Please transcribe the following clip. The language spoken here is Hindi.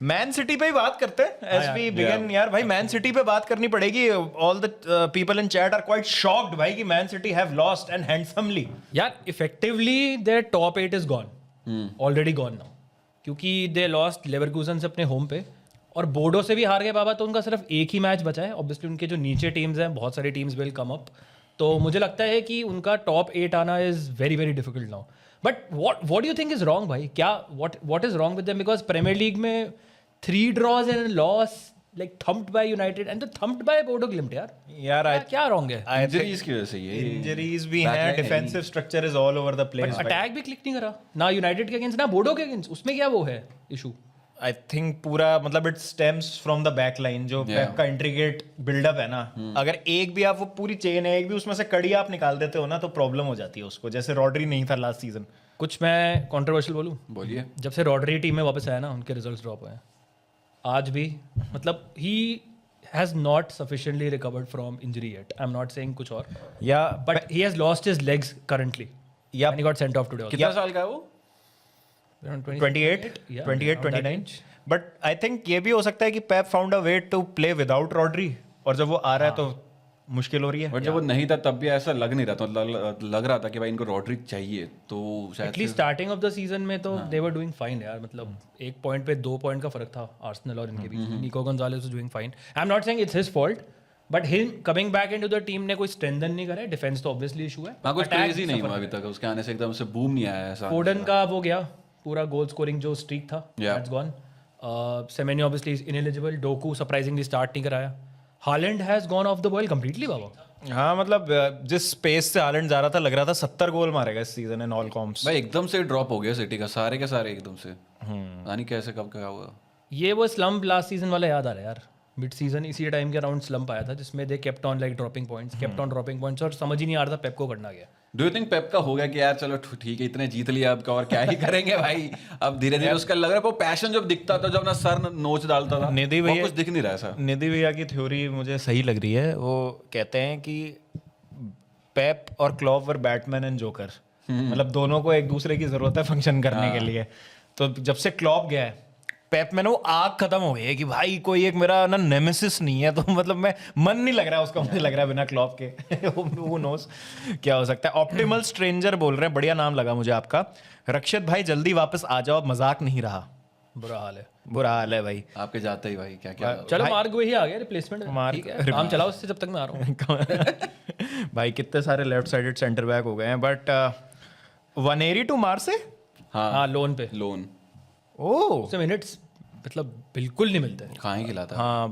मैन सिटी पे ही बात करते हैं एज वी बिगिन यार भाई मैन सिटी पे बात करनी पड़ेगी. All the people in chat are quite shocked भाई कि Man City have lost and handsomely. यार effectively their top 8 is gone, already gone now, क्योंकि दे लॉस्ट लेवरकूजन से अपने होम पे और बोर्डो से भी हार गए बाबा. तो उनका सिर्फ एक ही मैच बचा है. ऑब्वियसली उनके जो नीचे टीम्स हैं, बहुत सारी टीम्स विल कम अप. तो मुझे लगता है कि उनका टॉप 8 आना is very very difficult now. But what do you think is wrong भाई? क्या what is wrong with them? Because Premier League में 3 draws and a loss, like thumped by United and thumped by Bodo Glimt यार. क्या रॉन्ग है? इंजरीज की वजह से ये इंजरीज भी हैं, defensive structure is all over the place. Attack भी क्लिक नहीं करा ना यूनाइटेड के अगेंस्ट ना बोडो के अगेंस्ट. उसमें क्या वो है इशू? आई थिंक पूरा मतलब it stems from the back line जो पेप का इंट्रीगेट बिल्डअप है ना. अगर एक भी आप वो पूरी चेन है, एक भी उसमें से कड़ी आप निकाल देते हो ना तो प्रॉब्लम हो जाती है उसको. जैसे रॉड्री नहीं था लास्ट सीजन. कुछ मैं कंट्रोवर्शियल बोलूं? बोलिए. जब से रॉड्री टीम में वापस आया ना, उनके रिजल्ट्स ड्रॉप हुए हैं आज भी. मतलब he has not sufficiently recovered from injury yet. I am not saying कुछ और, या but he has lost his legs currently. या he got sent off today. कितना साल का है वो? 28-29. बट आई थिंक ये भी हो सकता है कि Pep found a way to play without Rodri और जब वो आ रहा है तो मुश्किल हो रही है. बट जब वो नहीं था तब भी ऐसा लग नहीं रहा था. लग रहा था कि भाई इनको रॉड्री चाहिए. तो शायद at least starting of the season में तो दे वर डूइंग फाइन यार. मतलब 1 पॉइंट पे 2 पॉइंट का फर्क था आर्सेनल और इनके बीच. Nico Gonzalez was doing fine. I am not saying it's his fault, but him coming back into the team ने कोई स्ट्रेंथन नहीं करा है. डिफेंस तो ऑब्वियसली इशू है. हाँ, कुछ क्रेजी नहीं हुआ अभी तक. उसके आने से एकदम से बूम नहीं आया ऐसा. फोर्डन का वो गया पूरा गोल स्कोरिंग जो स्ट्रीक था, that's gone. Semenyo obviously is ineligible. Doku surprisingly start नहीं कराया. Haaland has gone off the ball completely बाबा. हाँ मतलब जिस स्पेस से हालैंड जा रहा था लग रहा था 70 गोल मारेगा इस सीजन इन ऑल कॉम्प्स. भाई एकदम से ड्रॉप हो गया सिटी का. सारे के सारे एकदम से. यानी कैसे कब क्या हुआ. ये वो स्लम्प लास्ट सीजन वाला याद आ रहा है यार. मिड सीजन इसी टाइम के अराउंड स्लम्प आया था जिसमें they kept on like dropping points और समझ ही नहीं आ रहा था पेप को करना क्या. डू यू थिंक पेप का हो गया कि यार चलो ठीक है इतने जीत लिया अब और क्या ही करेंगे भाई. अब धीरे धीरे उसका लग रहा है वो पैशन जब दिखता था, जब अपना सर नोच डालता था, निधि भैया कुछ दिख नहीं रहा ऐसा. निधि भैया की थ्योरी मुझे सही लग रही है. वो कहते हैं कि पेप और Klopp were Batman and joker. मतलब दोनों को एक दूसरे की जरूरत है फंक्शन करने के लिए. तो जब से क्लॉप गया है पेप में ना वो आग खत्म हो गई है कि भाई कोई एक मेरा ना नेमेसिस नहीं है. तो मतलब मैं मन नहीं लग रहा है उसका. मुझे लग रहा है बिना क्लॉप के वो नोस क्या हो सकता है. ऑप्टिमल स्ट्रेंजर बोल रहे हैं, बढ़िया नाम लगा मुझे आपका. रक्षित भाई जल्दी वापस आ जाओ, मजाक नहीं रहा. बुरा हाल है. बुरा हाल है भाई. आपके जाते ही भाई क्या क्या. चलो मार्ग वही आ गया रिप्लेसमेंट. ठीक है, काम चलाओ उससे जब तक मैं आ रहा हूँ. भाई कितने सारे लेफ्ट साइडेड सेंटर बैक हो गए हैं. बट वनेरी टू मार्से. हाँ लोन पे. लोन. ओह मिनट्स मतलब बिल्कुल नहीं मिलते. कहाँ ही खिलाता. हाँ